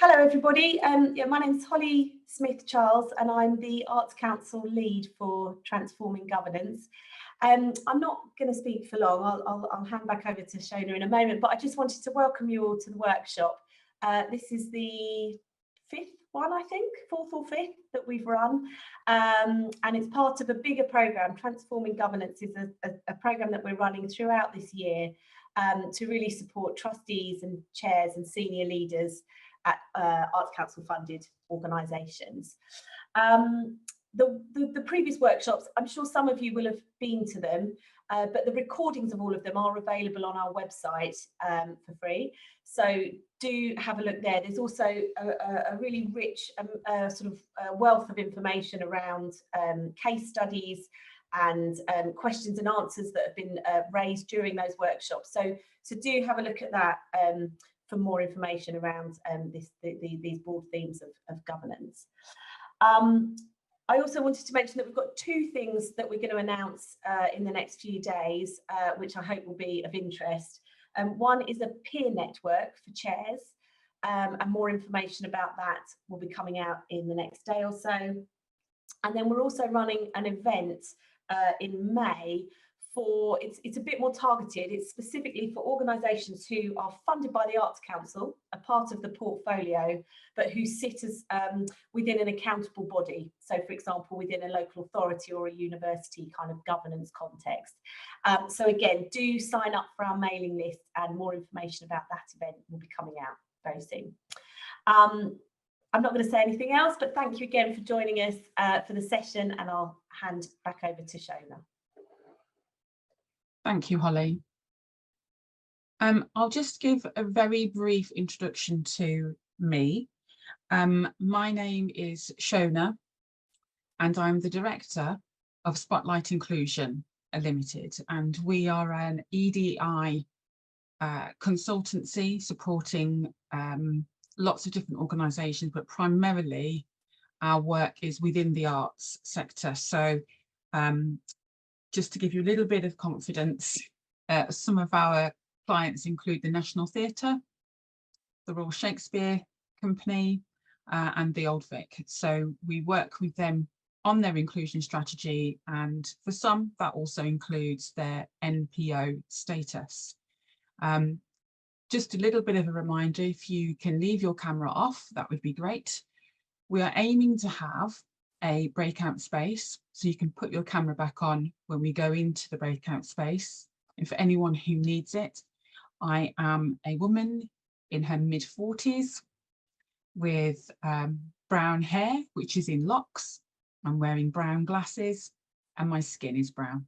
Hello everybody, my name's Holly Smith-Charles and I'm the Arts Council lead for Transforming Governance. I'm not going to speak for long, I'll hand back over to Shona in a moment, but I just wanted to welcome you all to the workshop. This is the fifth one, I think, fourth or fifth that we've run, and it's part of a bigger programme. Transforming Governance is a programme that we're running throughout this year to really support trustees and chairs and senior leaders at Arts Council funded organisations. The previous workshops, I'm sure some of you will have been to them, but the recordings of all of them are available on our website for free. So do have a look there. There's also a really rich wealth of information around case studies and questions and answers that have been raised during those workshops. So do have a look at that for more information around these broad themes of governance. I also wanted to mention that we've got two things that we're going to announce in the next few days, which I hope will be of interest. One is a peer network for chairs, and more information about that will be coming out in the next day or so. And then we're also running an event in May for, it's a bit more targeted, it's specifically for organisations who are funded by the Arts Council, a part of the portfolio, but who sit as within an accountable body. So for example, within a local authority or a university kind of governance context. So again, do sign up for our mailing list and more information about that event will be coming out very soon. I'm not going to say anything else, but thank you again for joining us for the session, and I'll hand back over to Shona. Thank you, Holly. I'll just give a very brief introduction to me. My name is Shona, and I'm the Director of Spotlight Inclusion Limited, and we are an EDI consultancy supporting lots of different organisations, but primarily our work is within the arts sector. So just to give you a little bit of confidence, some of our clients include the National Theatre, the Royal Shakespeare Company, and the Old Vic. So we work with them on their inclusion strategy, and for some that also includes their NPO status. Just a little bit of a reminder, if you can leave your camera off, that would be great. We are aiming to have a breakout space, so you can put your camera back on when we go into the breakout space. And for anyone who needs it, I am a woman in her mid-40s with brown hair, which is in locks. I'm wearing brown glasses and my skin is brown.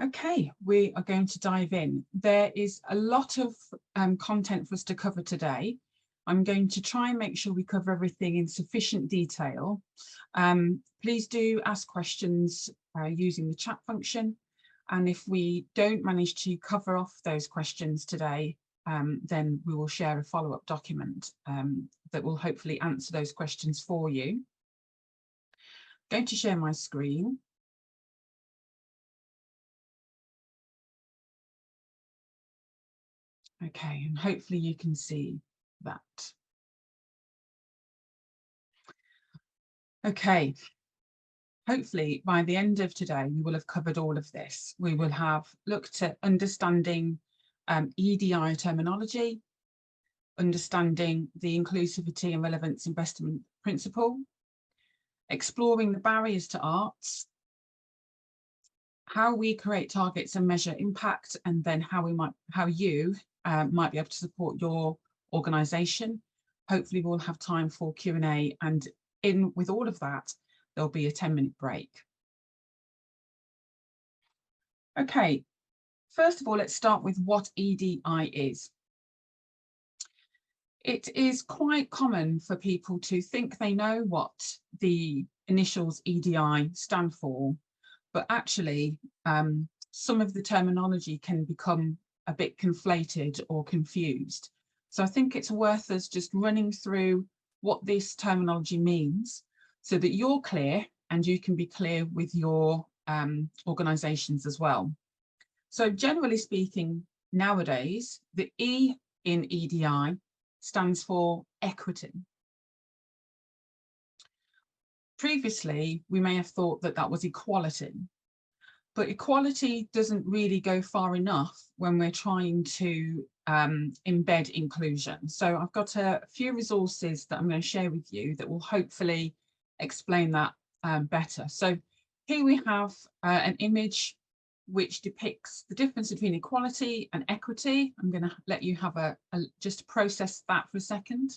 Okay, we are going to dive in. There is a lot of content for us to cover today. I'm going to try and make sure we cover everything in sufficient detail. Please do ask questions using the chat function. And if we don't manage to cover off those questions today, then we will share a follow-up document that will hopefully answer those questions for you. I'm going to share my screen. Okay, and hopefully you can see that. Okay, hopefully by the end of today we will have covered all of this. We will have looked at understanding EDI terminology, understanding the Inclusivity and Relevance investment principle, exploring the barriers to arts, how we create targets and measure impact, and then how you might be able to support your organisation. Hopefully we'll have time for Q&A, and in with all of that there'll be a 10-minute break. Okay, first of all, let's start with what EDI is. It is quite common for people to think they know what the initials EDI stand for, but actually some of the terminology can become a bit conflated or confused. So I think it's worth us just running through what this terminology means so that you're clear and you can be clear with your organisations as well. So generally speaking, nowadays, the E in EDI stands for equity. Previously, we may have thought that that was equality, but equality doesn't really go far enough when we're trying to embed inclusion. So I've got a few resources that I'm going to share with you that will hopefully explain that better. So here we have an image which depicts the difference between equality and equity. I'm going to let you have just process that for a second.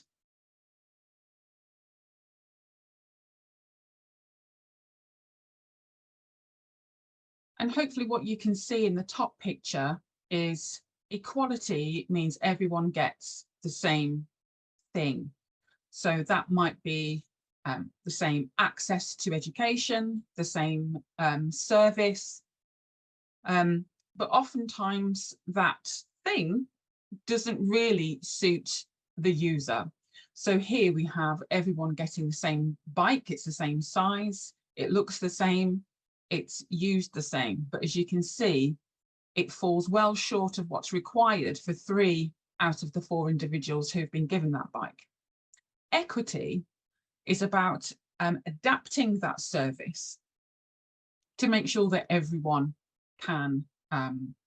And hopefully what you can see in the top picture is equality means everyone gets the same thing. So that might be the same access to education, the same service. But oftentimes that thing doesn't really suit the user. So here we have everyone getting the same bike, it's the same size, it looks the same, it's used the same. But as you can see, it falls well short of what's required for 3 out of the 4 individuals who've been given that bike. Equity is about adapting that service to make sure that everyone can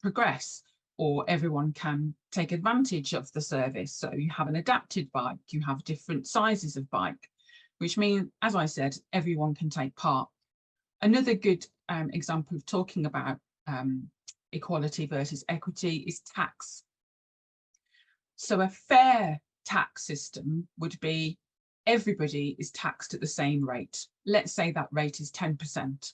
progress, or everyone can take advantage of the service. So you have an adapted bike, you have different sizes of bike, which means, as I said, everyone can take part. Another good example of talking about equality versus equity is tax. So a fair tax system would be everybody is taxed at the same rate. Let's say that rate is 10%.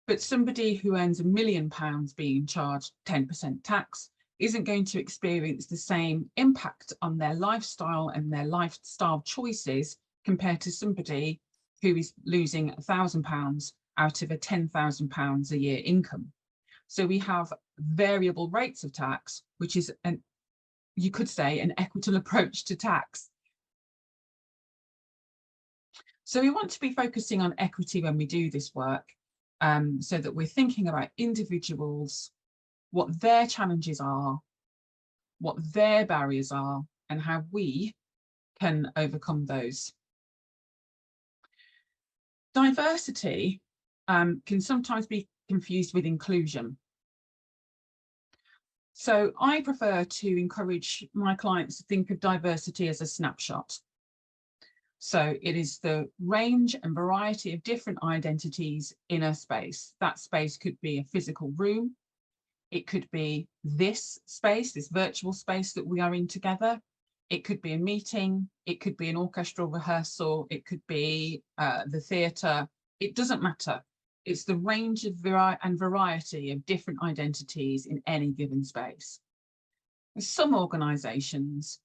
But somebody who earns £1 million being charged 10% tax isn't going to experience the same impact on their lifestyle and their lifestyle choices compared to somebody who is losing £1,000 out of a £10,000 a year income. So we have variable rates of tax, which is, you could say, an equitable approach to tax. So we want to be focusing on equity when we do this work, so that we're thinking about individuals, what their challenges are, what their barriers are, and how we can overcome those. Diversity can sometimes be confused with inclusion. So I prefer to encourage my clients to think of diversity as a snapshot. So it is the range and variety of different identities in a space. That space could be a physical room. It could be this space, this virtual space that we are in together. It could be a meeting. It could be an orchestral rehearsal. It could be the theatre. It doesn't matter. It's the range of variety of different identities in any given space. Some organisations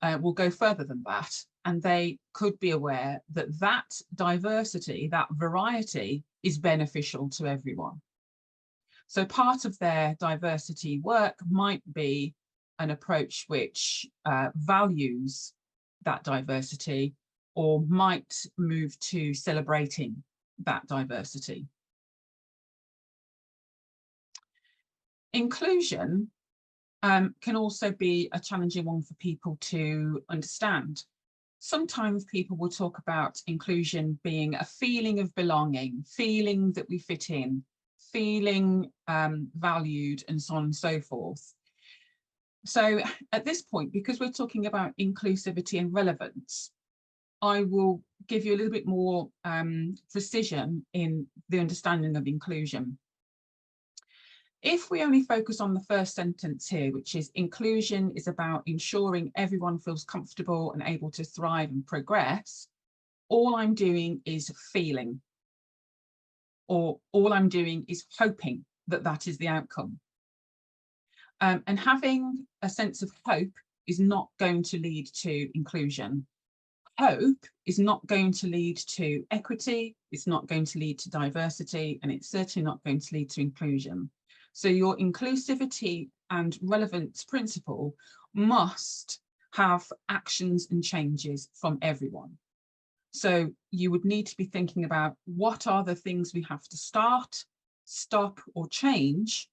will go further than that, and they could be aware that that diversity, that variety, is beneficial to everyone. So part of their diversity work might be an approach which values that diversity, or might move to celebrating that diversity. Inclusion can also be a challenging one for people to understand. Sometimes people will talk about inclusion being a feeling of belonging, feeling that we fit in, feeling valued, and so on and so forth. So at this point, because we're talking about inclusivity and relevance, I will give you a little bit more precision in the understanding of inclusion. If we only focus on the first sentence here, which is inclusion is about ensuring everyone feels comfortable and able to thrive and progress, all I'm doing is feeling, or all I'm doing is hoping that that is the outcome. And having a sense of hope is not going to lead to inclusion. Hope is not going to lead to equity, it's not going to lead to diversity, and it's certainly not going to lead to inclusion. So your inclusivity and relevance principle must have actions and changes from everyone. So you would need to be thinking about what are the things we have to start, stop, or change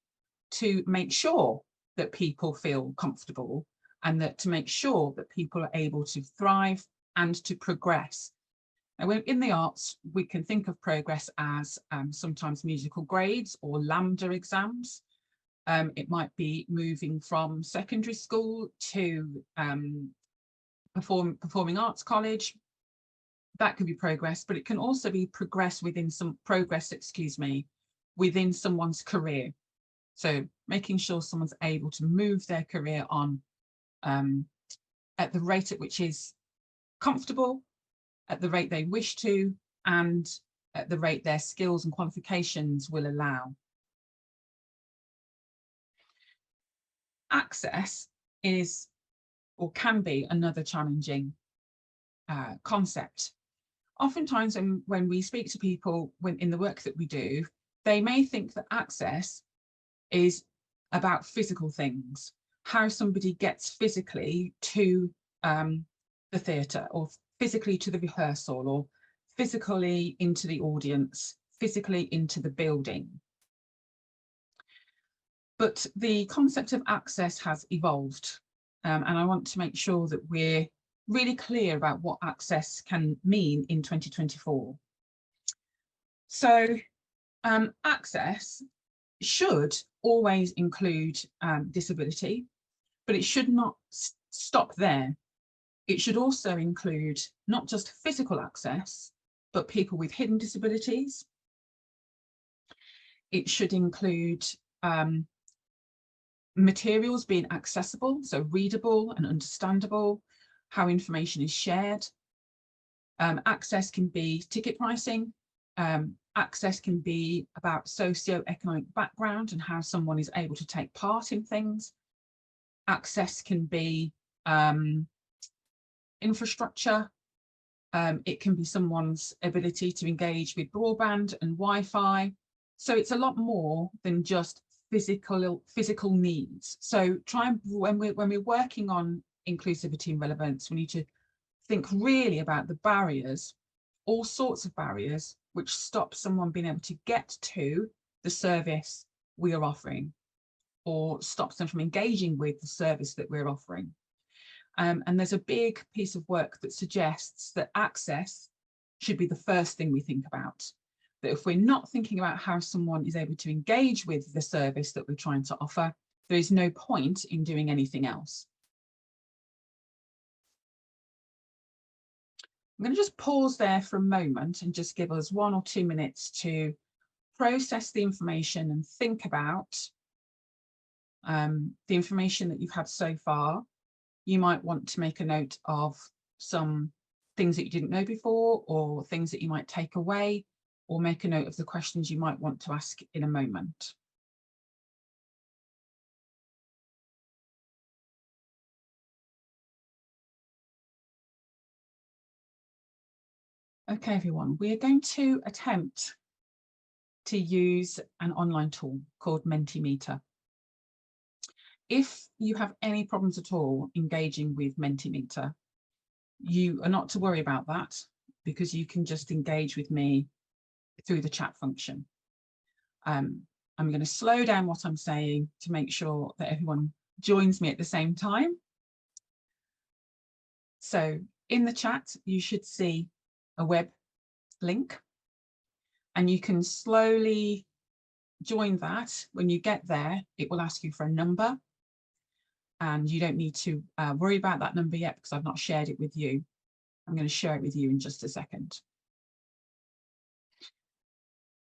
to make sure that people feel comfortable and that to make sure that people are able to thrive and to progress. And in the arts, we can think of progress as sometimes musical grades or lambda exams. It might be moving from secondary school to performing arts college. That could be progress, but it can also be progress, within someone's career. So making sure someone's able to move their career on at the rate at which is comfortable, at the rate they wish to, and at the rate their skills and qualifications will allow. Access is, or can be, another challenging concept. Oftentimes when we speak to people in the work that we do, they may think that access is about physical things, how somebody gets physically to the theatre, or physically to the rehearsal, or physically into the audience, physically into the building. But the concept of access has evolved, and I want to make sure that we're really clear about what access can mean in 2024. So access should always include disability, but it should not stop there. It should also include not just physical access, but people with hidden disabilities. It should include materials being accessible, so readable and understandable, how information is shared. Access can be ticket pricing. Access can be about socio-economic background and how someone is able to take part in things. Access can be infrastructure. It can be someone's ability to engage with broadband and Wi-Fi. So it's a lot more than just physical needs. So when we're working on inclusivity and relevance, we need to think really about the barriers, all sorts of barriers, which stop someone being able to get to the service we are offering, or stops them from engaging with the service that we're offering. And there's a big piece of work that suggests that access should be the first thing we think about. That if we're not thinking about how someone is able to engage with the service that we're trying to offer, there is no point in doing anything else. I'm going to just pause there for a moment and just give us 1 or 2 minutes to process the information and think about the information that you've had so far. You might want to make a note of some things that you didn't know before, or things that you might take away, or make a note of the questions you might want to ask in a moment. Okay, everyone, we are going to attempt to use an online tool called Mentimeter. If you have any problems at all engaging with Mentimeter, you are not to worry about that, because you can just engage with me through the chat function. I'm going to slow down what I'm saying to make sure that everyone joins me at the same time. So in the chat, you should see a web link, and you can slowly join that. When you get there, it will ask you for a number, and you don't need to worry about that number yet, because I've not shared it with you. I'm going to share it with you in just a second.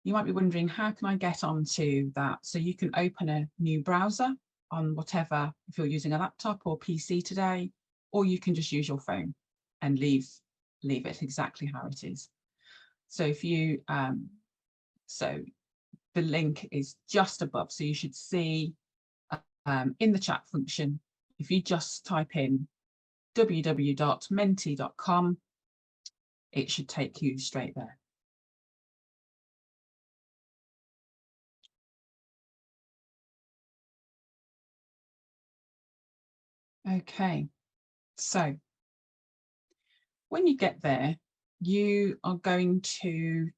You might be wondering, how can I get onto that? So you can open a new browser on whatever, if you're using a laptop or PC today, or you can just use your phone and leave it exactly how it is. So if you, so the link is just above, so you should see in the chat function, if you just type in www.menti.com, it should take you straight there. Okay, so when you get there, you are going to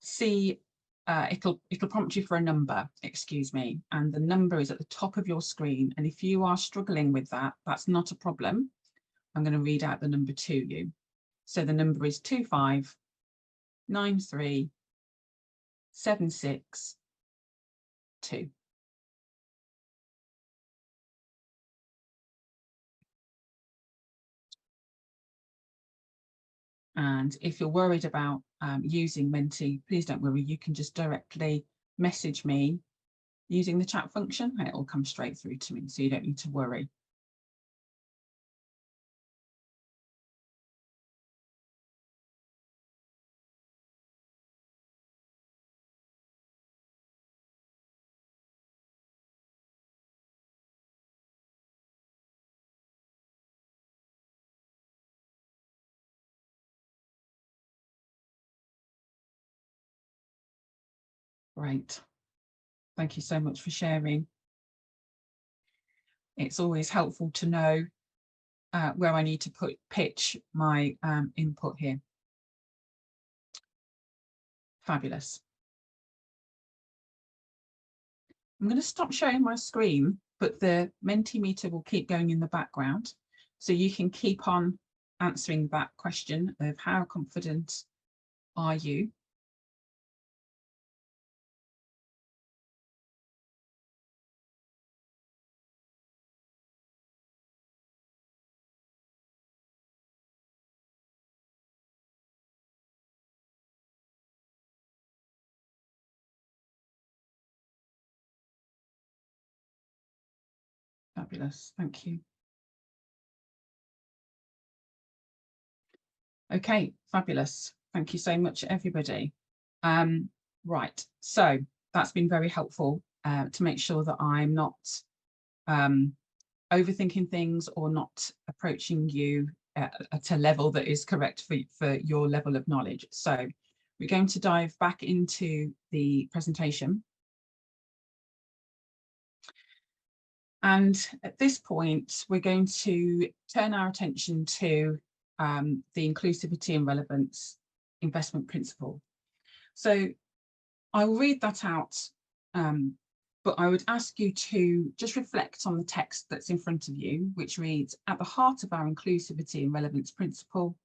see it'll prompt you for a number, excuse me, and the number is at the top of your screen. And if you are struggling with that, that's not a problem. I'm going to read out the number to you. So the number is 2593762. And if you're worried about using Menti, please don't worry. You can just directly message me using the chat function and it will come straight through to me. So you don't need to worry. Great. Thank you so much for sharing. It's always helpful to know where I need to pitch my input here. Fabulous. I'm going to stop sharing my screen, but the Mentimeter will keep going in the background. So you can keep on answering that question of how confident are you? Fabulous, thank you. Okay, fabulous. Thank you so much, everybody. Right, so that's been very helpful to make sure that I'm not overthinking things or not approaching you at a level that is correct for your level of knowledge. So we're going to dive back into the presentation. And at this point, we're going to turn our attention to the Inclusivity and Relevance investment principle. So I'll read that out, but I would ask you to just reflect on the text that's in front of you, which reads, at the heart of our Inclusivity and Relevance principle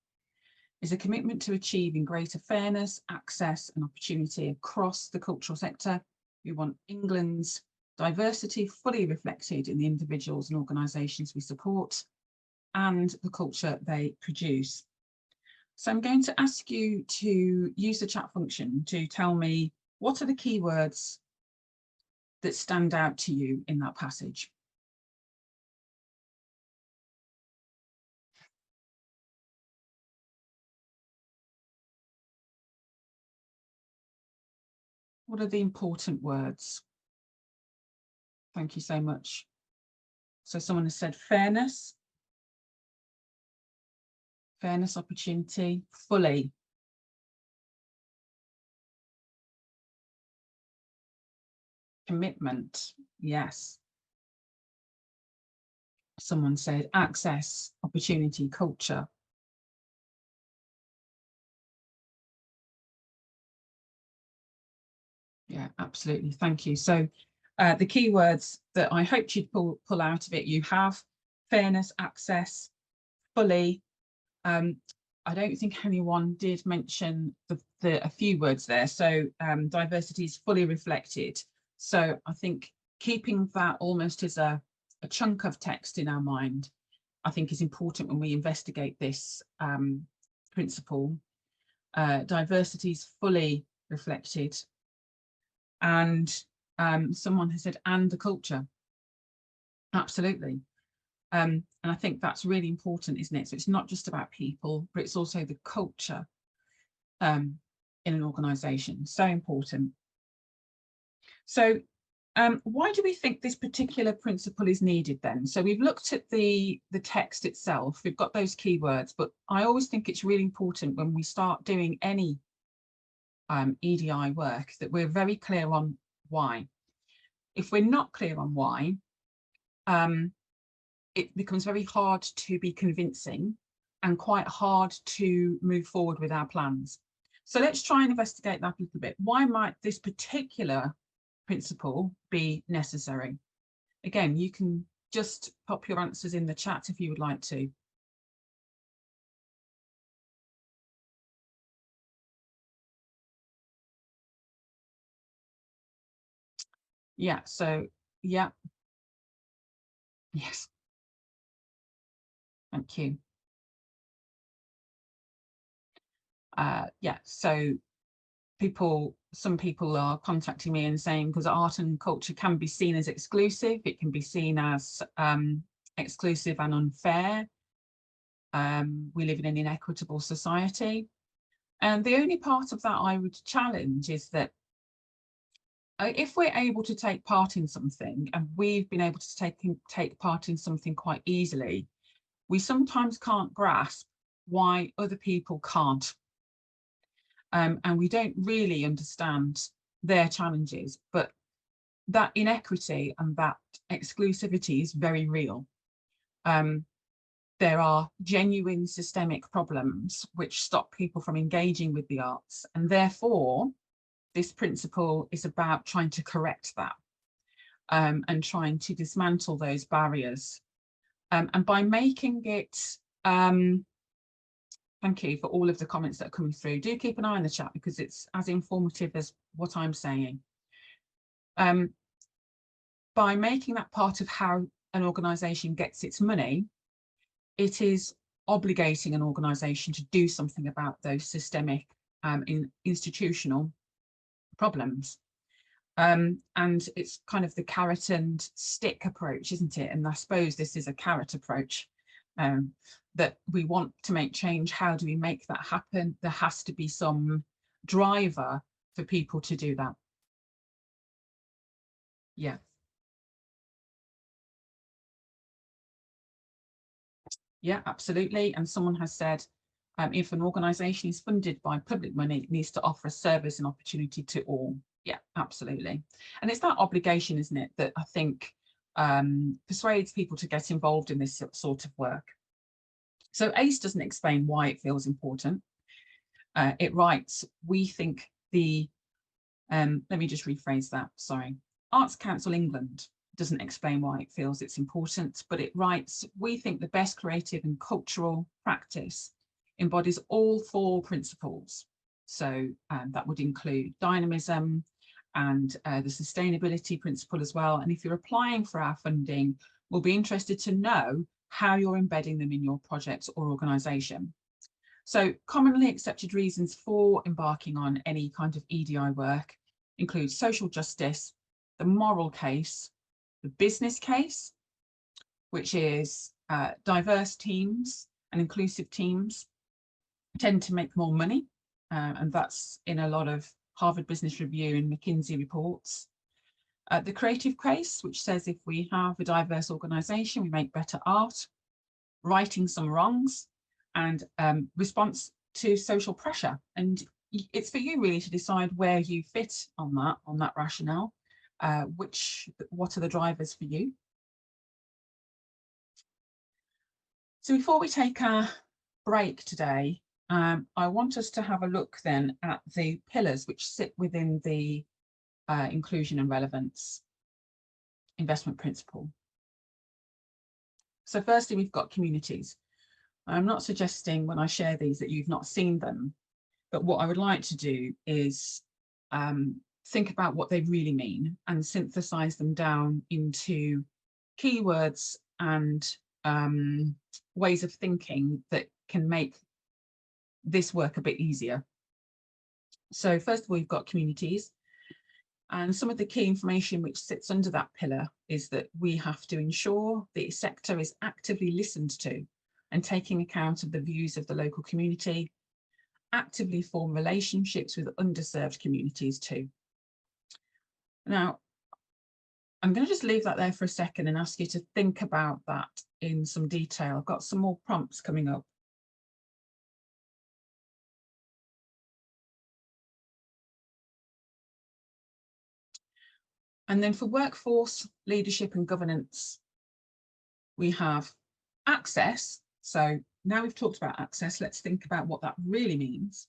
is a commitment to achieving greater fairness, access and opportunity across the cultural sector. We want England's diversity fully reflected in the individuals and organisations we support and the culture they produce. So I'm going to ask you to use the chat function to tell me what are the key words that stand out to you in that passage. What are the important words? Thank you so much. So someone has said fairness, fairness, opportunity, fully. Commitment, yes. Someone said access, opportunity, culture. Yeah, absolutely. Thank you. So the key words that I hoped you'd pull out of it, you have fairness, access, fully. I don't think anyone did mention a few words there. So diversity is fully reflected. So I think keeping that almost as a chunk of text in our mind, I think is important when we investigate this principle. Diversity is fully reflected. And someone has said, and the culture. Absolutely. And I think that's really important, isn't it? So it's not just about people, but it's also the culture in an organisation. So important. So why do we think this particular principle is needed then? So we've looked at the text itself, we've got those keywords, but I always think it's really important when we start doing any EDI work that we're very clear on why. If we're not clear on why, it becomes very hard to be convincing and quite hard to move forward with our plans. So let's try and investigate that a little bit. Why might this particular principle be necessary? Again, you can just pop your answers in the chat if you would like to. Yeah, so yeah. Yes. Thank you. Yeah, so some people are contacting me and saying, because art and culture can be seen as exclusive, it can be seen as exclusive and unfair. We live in an inequitable society. And the only part of that I would challenge is that if we're able to take part in something, and we've been able to take part in something quite easily, we sometimes can't grasp why other people can't. And we don't really understand their challenges, but that inequity and that exclusivity is very real. There are genuine systemic problems which stop people from engaging with the arts, and therefore this principle is about trying to correct that and trying to dismantle those barriers. And by making it, thank you for all of the comments that are coming through. Do keep an eye on the chat because it's as informative as what I'm saying. By making that part of how an organisation gets its money, it is obligating an organisation to do something about those systemic institutional problems. And it's kind of the carrot and stick approach, isn't it? And I suppose this is a carrot approach. That we want to make change. How do we make that happen? There has to be some driver for people to do that. Yeah. Yeah, absolutely. And someone has said, if an organisation is funded by public money, it needs to offer a service and opportunity to all. Yeah, absolutely. And it's that obligation, isn't it, that I think persuades people to get involved in this sort of work. So ACE doesn't explain why it feels important. It writes, we think the, let me just rephrase that, sorry. Arts Council England doesn't explain why it feels it's important, but it writes, we think the best creative and cultural practice embodies all four principles. So that would include dynamism and the sustainability principle as well. And if you're applying for our funding, we'll be interested to know how you're embedding them in your project or organisation. So commonly accepted reasons for embarking on any kind of EDI work include social justice, the moral case, the business case, which is diverse teams and inclusive teams tend to make more money. And that's in a lot of Harvard Business Review and McKinsey reports. The creative case, which says if we have a diverse organisation, we make better art, righting some wrongs, and response to social pressure. And it's for you really to decide where you fit on that rationale. What are the drivers for you? So before we take our break today, I want us to have a look then at the pillars which sit within the inclusion and relevance investment principle. So firstly, we've got communities. I'm not suggesting when I share these that you've not seen them, but what I would like to do is think about what they really mean and synthesize them down into keywords and ways of thinking that can make this work a bit easier. So first of all, we've got communities. And some of the key information which sits under that pillar is that we have to ensure the sector is actively listened to and taking account of the views of the local community, actively form relationships with underserved communities too. Now, I'm going to just leave that there for a second and ask you to think about that in some detail. I've got some more prompts coming up. And then for workforce, leadership and governance, we have access. So now we've talked about access, let's think about what that really means.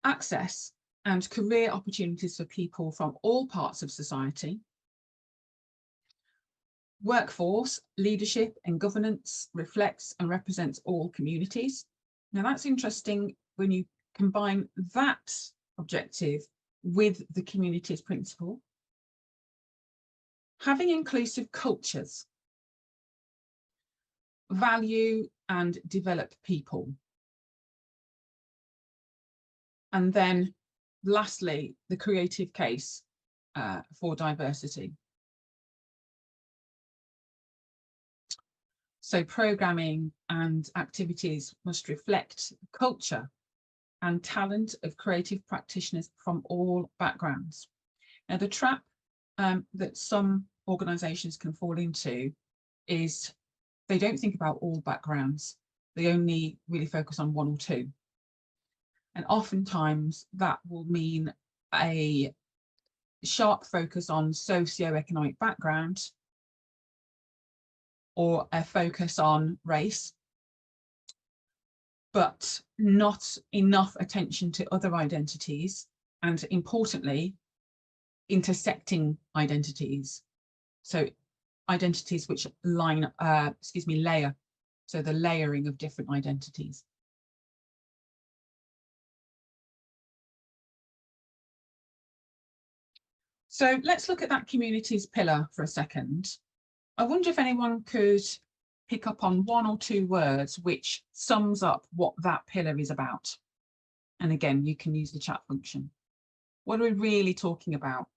access and career opportunities for people from all parts of society. Workforce, leadership and governance reflects and represents all communities. Now that's interesting when you combine that objective with the communities principle. Having inclusive cultures, value and develop people. And then lastly, the creative case for diversity. So programming and activities must reflect culture and talent of creative practitioners from all backgrounds. Now, the trap that some organisations can fall into is they don't think about all backgrounds. They only really focus on one or two. And oftentimes that will mean a sharp focus on socio-economic background or a focus on race, but not enough attention to other identities, and importantly, intersecting identities. So identities which layer, so the layering of different identities. So let's look at that communities pillar for a second. I wonder if anyone could pick up on one or two words which sums up what that pillar is about. And again, you can use the chat function. What are we really talking about?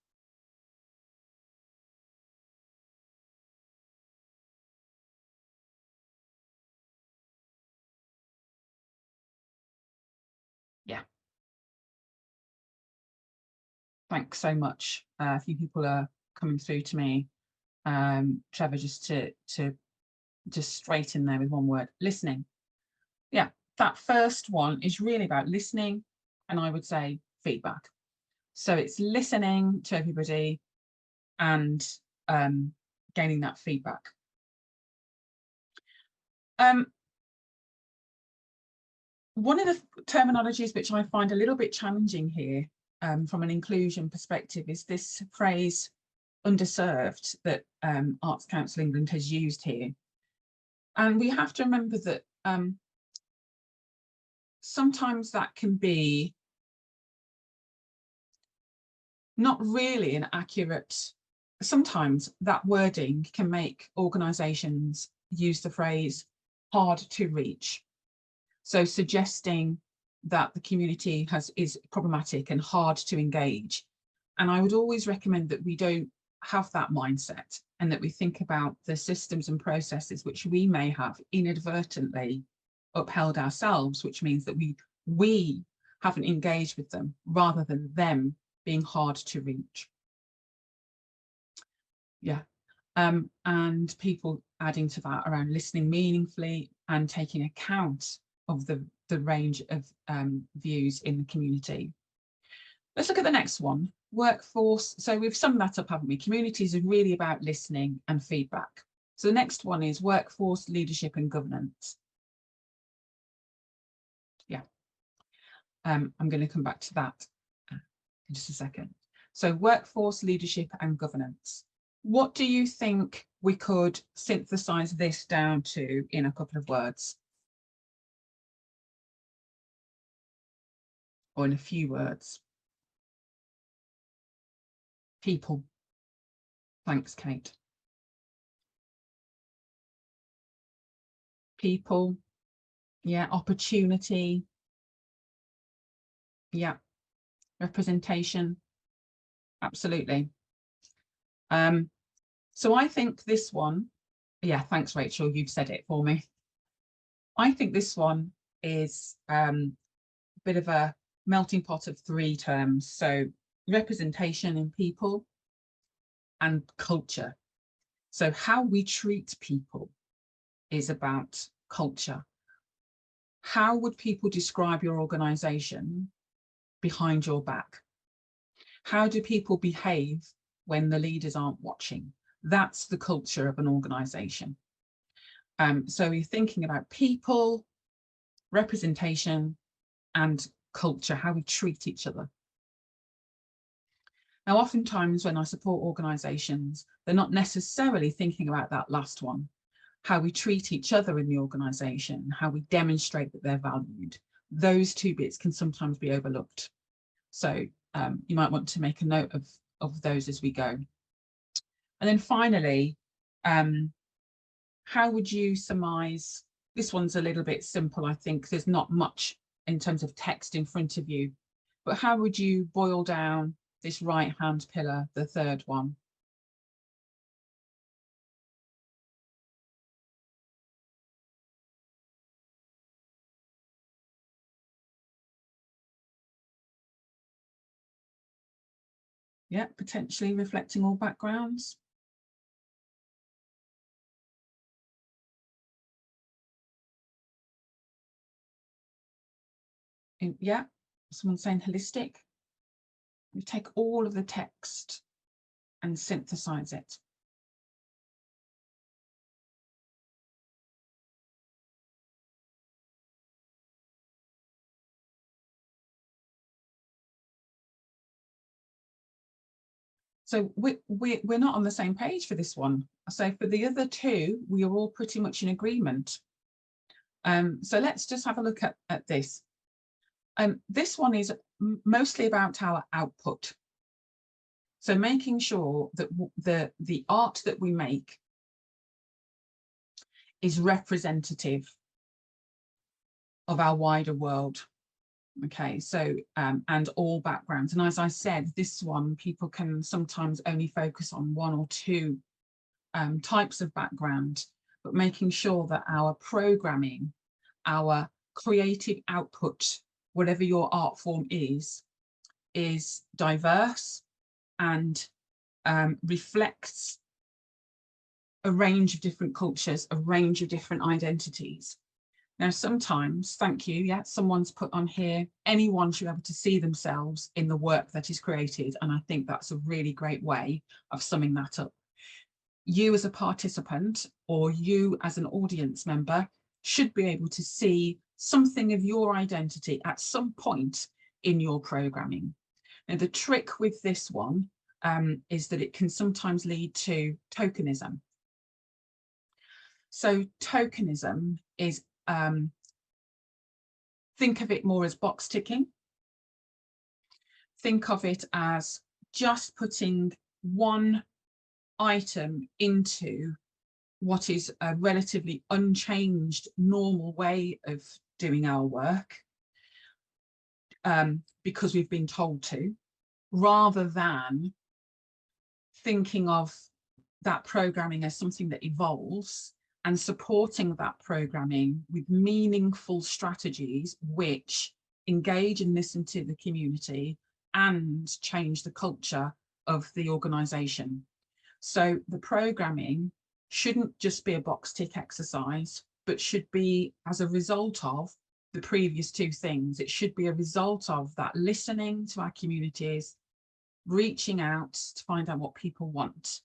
Yeah. Thanks so much. A few people are coming through to me. Trevor, just to just straight in there with one word, listening. Yeah, that first one is really about listening, and I would say feedback. So it's listening to everybody and gaining that feedback. One of the terminologies which I find a little bit challenging here from an inclusion perspective is this phrase underserved that Arts Council England has used here. And we have to remember that sometimes that can be not really an accurate, sometimes that wording can make organisations use the phrase hard to reach. So suggesting that the community is problematic and hard to engage. And I would always recommend that we don't have that mindset, and that we think about the systems and processes which we may have inadvertently upheld ourselves, which means that we haven't engaged with them rather than them being hard to reach. Yeah. And people adding to that around listening meaningfully and taking account of the range of views in the community. Let's look at the next one, workforce. So we've summed that up, haven't we? Communities are really about listening and feedback. So the next one is workforce, leadership and governance. Yeah, I'm going to come back to that in just a second. So workforce, leadership and governance. What do you think we could synthesize this down to in a couple of words? Or in a few words? People. Thanks, Kate. People. Yeah, opportunity. Yeah, representation. Absolutely. So I think this one, yeah, thanks, Rachel, you've said it for me. I think this one is a bit of a melting pot of three terms. So representation in people and culture. So how we treat people is about culture. How would people describe your organisation behind your back? How do people behave when the leaders aren't watching? That's the culture of an organisation. So you're thinking about people, representation, and culture, how we treat each other. Now, oftentimes when I support organisations, they're not necessarily thinking about that last one, how we treat each other in the organisation, how we demonstrate that they're valued. Those two bits can sometimes be overlooked. So you might want to make a note of those as we go. And then finally, how would you surmise? This one's a little bit simple, I think. There's not much in terms of text in front of you, but how would you boil down this right-hand pillar, the third one? Yeah, potentially reflecting all backgrounds. Yeah, someone saying holistic. We take all of the text and synthesize it. So we're not on the same page for this one. So for the other two, we are all pretty much in agreement. So let's just have a look at this. This one is mostly about our output. So making sure that the art that we make is representative of our wider world. Okay, so and all backgrounds. And as I said, this one, people can sometimes only focus on one or two types of background, but making sure that our programming, our creative output, whatever your art form is diverse and reflects a range of different cultures, a range of different identities. Now, sometimes, thank you, yeah, someone's put on here, anyone should be able to see themselves in the work that is created. And I think that's a really great way of summing that up. You as a participant or you as an audience member should be able to see something of your identity at some point in your programming. Now, the trick with this one is that it can sometimes lead to tokenism. So tokenism is, think of it more as box ticking. Think of it as just putting one item into what is a relatively unchanged, normal way of doing our work because we've been told to, rather than thinking of that programming as something that evolves and supporting that programming with meaningful strategies which engage and listen to the community and change the culture of the organisation. So the programming shouldn't just be a box tick exercise, but should be as a result of the previous two things. It should be a result of that listening to our communities, reaching out to find out what people want,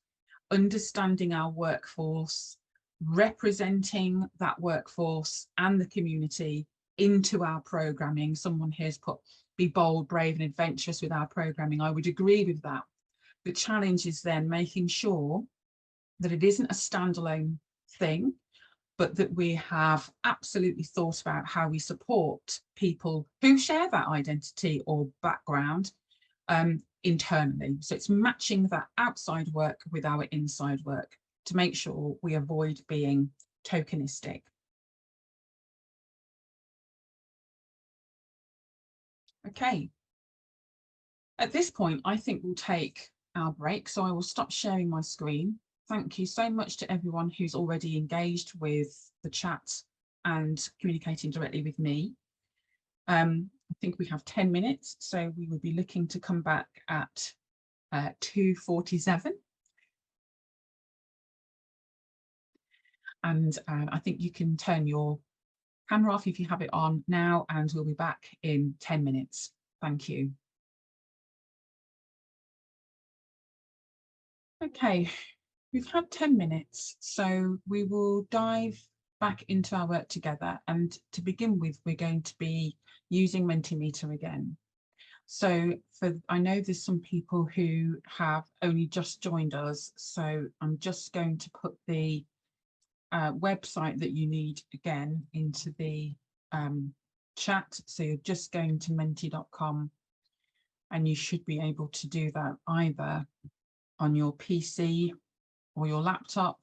understanding our workforce, representing that workforce and the community into our programming. Someone here's put, be bold, brave and adventurous with our programming. I would agree with that. The challenge is then making sure that it isn't a standalone thing, but that we have absolutely thought about how we support people who share that identity or background internally. So it's matching that outside work with our inside work to make sure we avoid being tokenistic. Okay. At this point, I think we'll take our break. So I will stop sharing my screen. Thank you so much to everyone who's already engaged with the chat and communicating directly with me. I think we have 10 minutes, so we will be looking to come back at 2:47. And I think you can turn your camera off if you have it on now, and we'll be back in 10 minutes. Thank you. Okay, we've had 10 minutes, so we will dive back into our work together. And to begin with, we're going to be using Mentimeter again. So I know there's some people who have only just joined us, so I'm just going to put the website that you need again into the chat. So you're just going to menti.com, and you should be able to do that either on your PC or your laptop,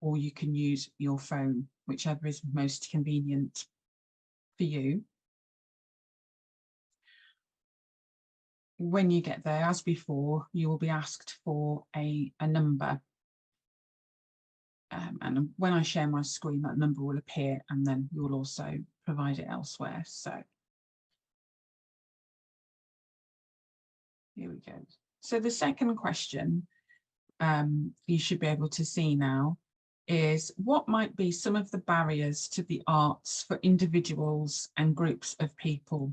or you can use your phone, whichever is most convenient for you. When you get there, as before, you will be asked for a number. And when I share my screen, that number will appear, and then you'll also provide it elsewhere. So here we go. So the second question you should be able to see now is, what might be some of the barriers to the arts for individuals and groups of people?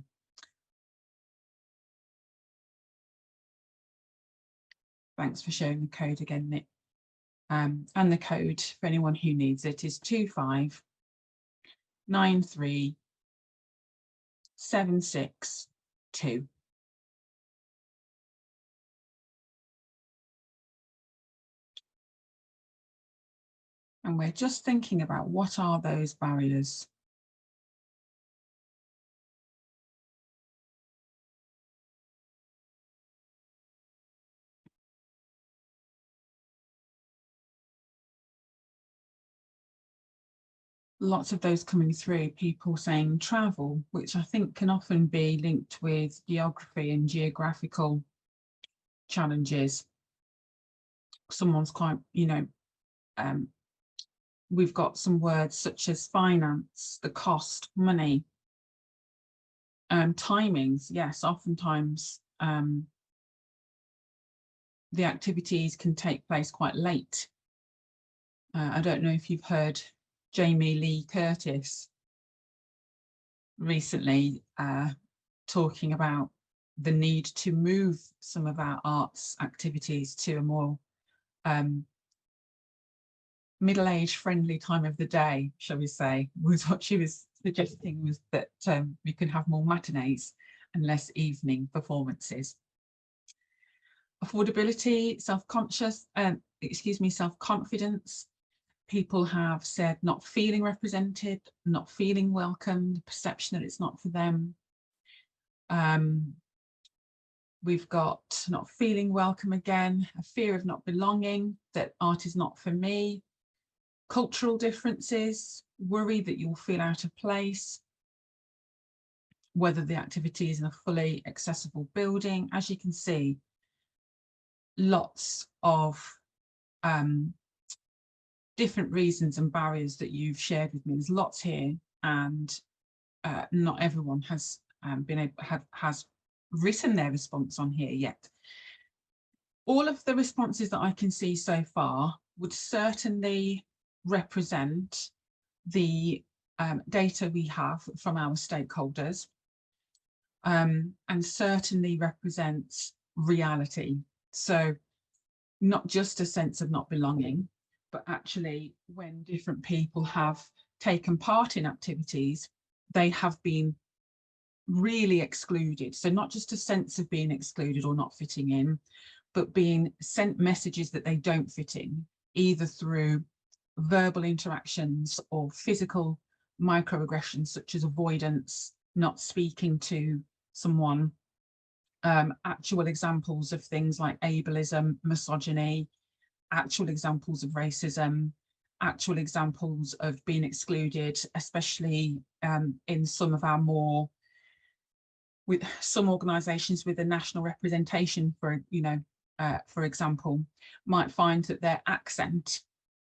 Thanks for sharing the code again, Nick. And the code, for anyone who needs it, is 2593762. And we're just thinking about, what are those barriers? Lots of those coming through, people saying travel, which I think can often be linked with geography and geographical challenges. Someone's quite, we've got some words such as finance, the cost, money, timings. Yes, oftentimes the activities can take place quite late. I don't know if you've heard Jamie Lee Curtis recently talking about the need to move some of our arts activities to a more middle-aged friendly time of the day, shall we say. Was what she was suggesting, was that we can have more matinees and less evening performances. Affordability, self-confidence. People have said not feeling represented, not feeling welcome, the perception that it's not for them. We've got not feeling welcome again, a fear of not belonging, that art is not for me. Cultural differences, worry that you'll feel out of place, whether the activity is in a fully accessible building. As you can see, lots of different reasons and barriers that you've shared with me. There's lots here, and not everyone has has written their response on here yet. All of the responses that I can see so far would certainly represent the data we have from our stakeholders, and certainly represents reality. So not just a sense of not belonging, but actually when different people have taken part in activities, they have been really excluded. So not just a sense of being excluded or not fitting in, but being sent messages that they don't fit in, either through verbal interactions or physical microaggressions such as avoidance, not speaking to someone, actual examples of things like ableism, misogyny, actual examples of racism, actual examples of being excluded, especially in some of our more, with some organisations with a national representation, for example, might find that their accent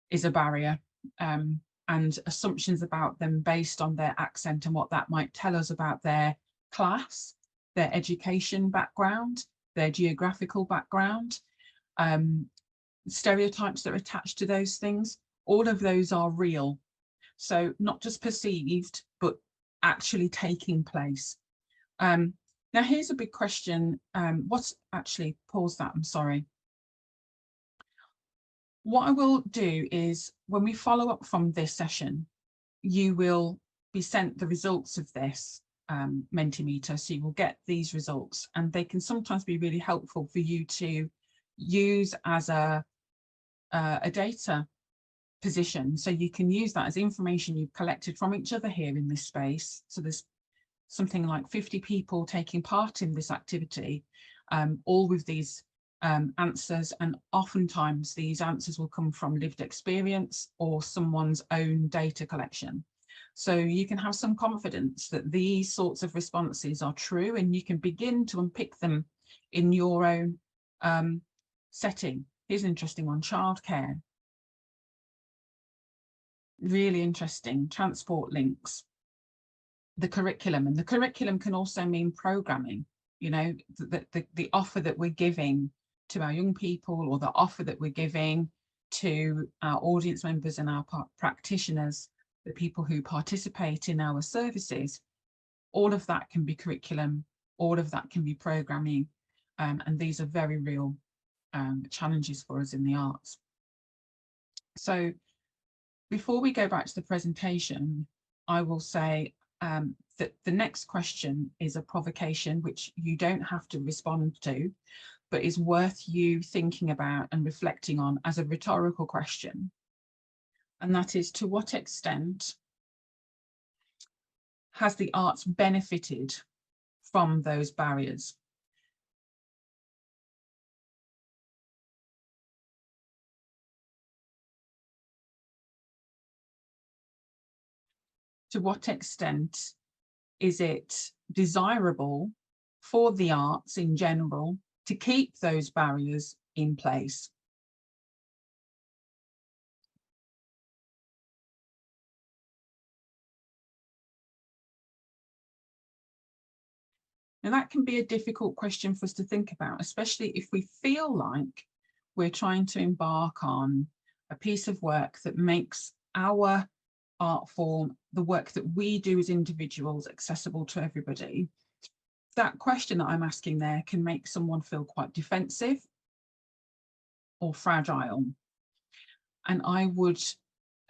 is a barrier, and assumptions about them based on their accent and what that might tell us about their class, their education background, their geographical background, stereotypes that are attached to those things. All of those are real. So not just perceived, but actually taking place. Now here's a big question. What's actually, pause that, I'm sorry. What I will do is, when we follow up from this session, you will be sent the results of this Mentimeter, so you will get these results, and they can sometimes be really helpful for you to use as a data position. So you can use that as information you've collected from each other here in this space. So there's something like 50 people taking part in this activity, all with these answers, and oftentimes these answers will come from lived experience or someone's own data collection. So you can have some confidence that these sorts of responses are true, and you can begin to unpick them in your own setting. Here's an interesting one: childcare. Really interesting. Transport links. The curriculum, and the curriculum can also mean programming. You know, the offer that we're giving to our young people, or the offer that we're giving to our audience members and our practitioners, the people who participate in our services, all of that can be curriculum, all of that can be programming, and these are very real challenges for us in the arts. So before we go back to the presentation, I will say that the next question is a provocation which you don't have to respond to, but is worth you thinking about and reflecting on as a rhetorical question. And that is, to what extent has the arts benefited from those barriers? To what extent is it desirable for the arts in general to keep those barriers in place? Now, that can be a difficult question for us to think about, especially if we feel like we're trying to embark on a piece of work that makes our art form, the work that we do as individuals, accessible to everybody. That question that I'm asking there can make someone feel quite defensive or fragile. And I would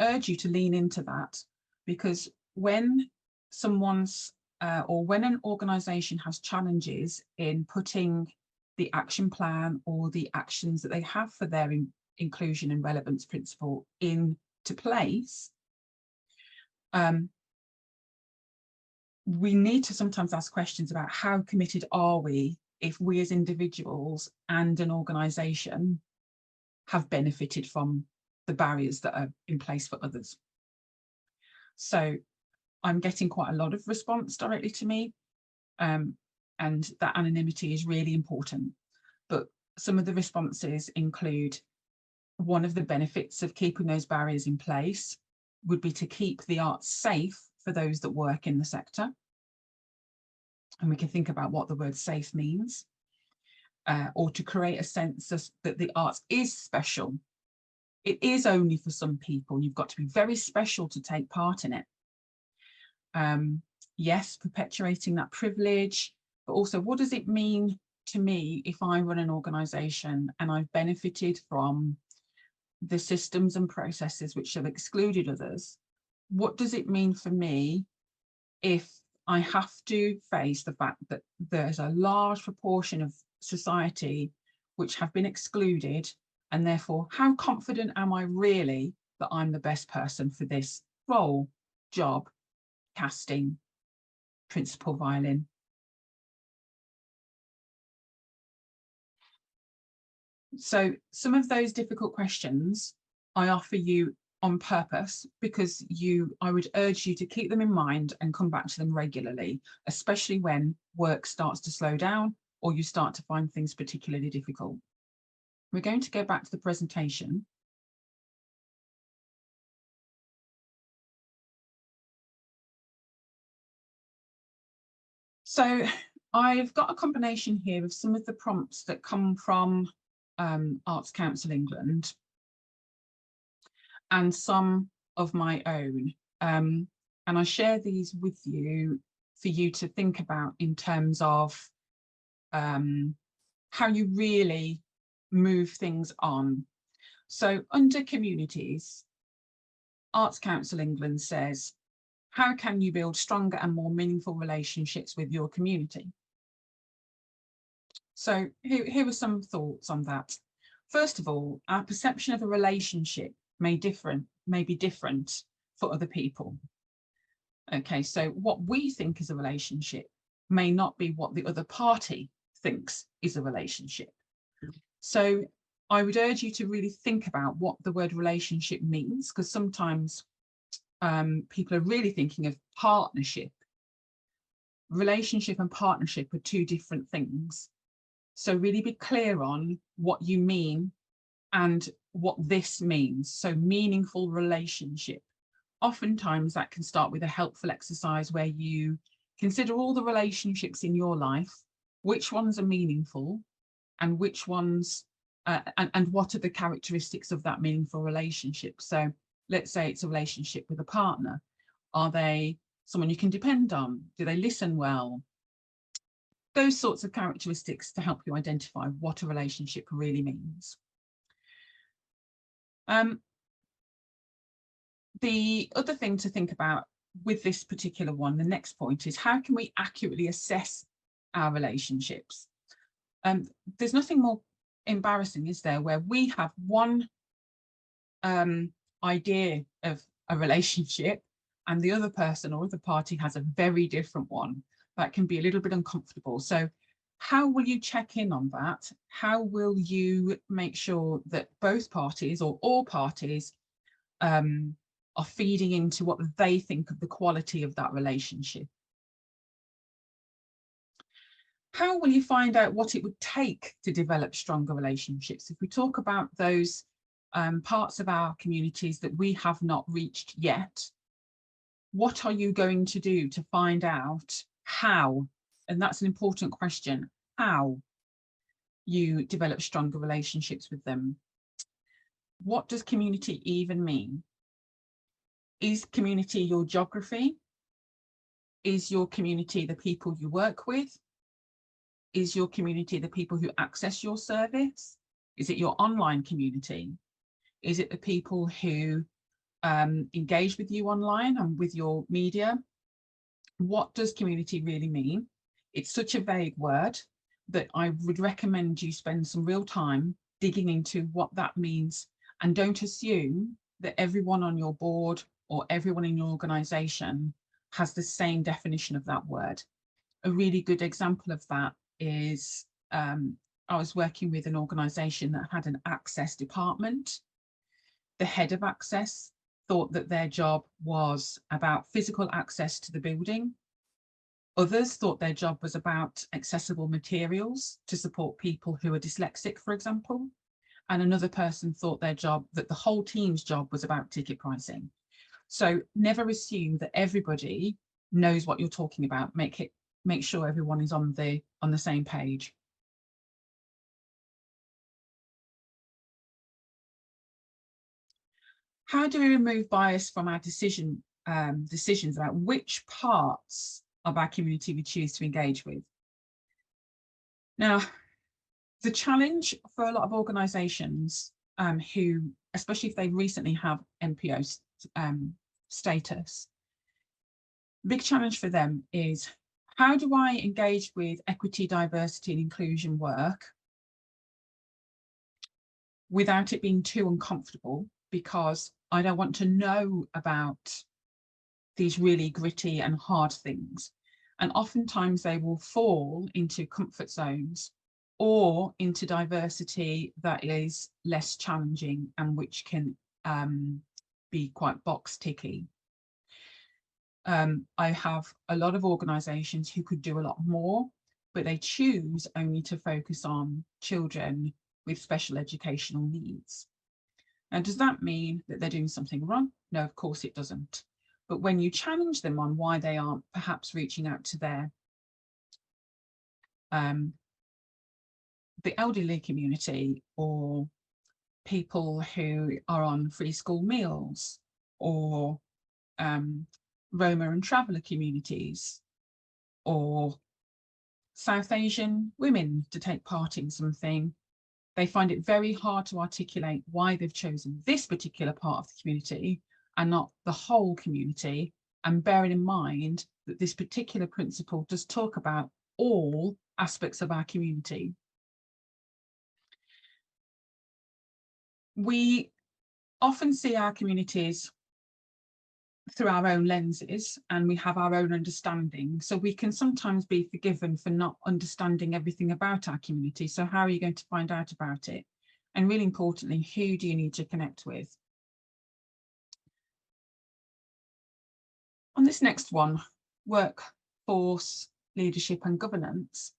urge you to lean into that, because when someone's or when an organisation has challenges in putting the action plan or the actions that they have for their inclusion and relevance principle into place, we need to sometimes ask questions about how committed are we if we as individuals and an organisation have benefited from the barriers that are in place for others. So I'm getting quite a lot of response directly to me, and that anonymity is really important. But some of the responses include, one of the benefits of keeping those barriers in place would be to keep the arts safe for those that work in the sector. And we can think about what the word safe means, or to create a sense that the arts is special. It is only for some people. You've got to be very special to take part in it. Yes, perpetuating that privilege, but also, what does it mean to me if I run an organisation and I've benefited from the systems and processes which have excluded others? What does it mean for me if I have to face the fact that there's a large proportion of society which have been excluded, and therefore how confident am I really that I'm the best person for this role, job, casting, principal violin? So some of those difficult questions I offer you on purpose, because I would urge you to keep them in mind and come back to them regularly, especially when work starts to slow down or you start to find things particularly difficult. We're going to go back to the presentation. So I've got a combination here of some of the prompts that come from Arts Council England and some of my own. And I share these with you for you to think about in terms of how you really move things on. So under communities, Arts Council England says, How can you build stronger and more meaningful relationships with your community? So here are some thoughts on that. First of all, our perception of a relationship may be different for other people. Okay, so what we think is a relationship may not be what the other party thinks is a relationship. So I would urge you to really think about what the word relationship means, because sometimes people are really thinking of partnership. Relationship and partnership are two different things. So really be clear on what you mean and what this means. So meaningful relationship. Oftentimes that can start with a helpful exercise where you consider all the relationships in your life, which ones are meaningful and which ones, and what are the characteristics of that meaningful relationship. So let's say it's a relationship with a partner. Are they someone you can depend on? Do they listen well? Those sorts of characteristics to help you identify what a relationship really means. The other thing to think about with this particular one, the next point, is how can we accurately assess our relationships? There's nothing more embarrassing, is there, where we have one idea of a relationship and the other person or other party has a very different one. That can be a little bit uncomfortable. So how will you check in on that? How will you make sure that both parties or all parties are feeding into what they think of the quality of that relationship? How will you find out what it would take to develop stronger relationships? If we talk about those parts of our communities that we have not reached yet, what are you going to do to find out how, and that's an important question, how you develop stronger relationships with them? What does community even mean? Is community your geography? Is your community the people you work with? Is your community the people who access your service? Is it your online community? Is it the people who engage with you online and with your media? What does community really mean? It's such a vague word that I would recommend you spend some real time digging into what that means, and don't assume that everyone on your board or everyone in your organisation has the same definition of that word. A really good example of that is I was working with an organisation that had an access department. The head of access thought that their job was about physical access to the building. Others thought their job was about accessible materials to support people who are dyslexic, for example. And another person thought that the whole team's job was about ticket pricing. So never assume that everybody knows what you're talking about. Make sure everyone is on the same page. How do we remove bias from our decisions about which parts of our community we choose to engage with? Now, the challenge for a lot of organisations who, especially if they recently have NPO status, the big challenge for them is, how do I engage with equity, diversity and inclusion work without it being too uncomfortable, because I don't want to know about these really gritty and hard things. And oftentimes they will fall into comfort zones or into diversity that is less challenging and which can be quite box ticky. I have a lot of organisations who could do a lot more, but they choose only to focus on children with special educational needs. Now, does that mean that they're doing something wrong? No, of course it doesn't. But when you challenge them on why they aren't perhaps reaching out to their the elderly community, or people who are on free school meals, or Roma and traveller communities, or South Asian women to take part in something, they find it very hard to articulate why they've chosen this particular part of the community and not the whole community, and bearing in mind that this particular principle does talk about all aspects of our community. We often see our communities through our own lenses, and we have our own understanding. So we can sometimes be forgiven for not understanding everything about our community. So how are you going to find out about it? And really importantly, who do you need to connect with? On this next one, workforce, leadership and governance,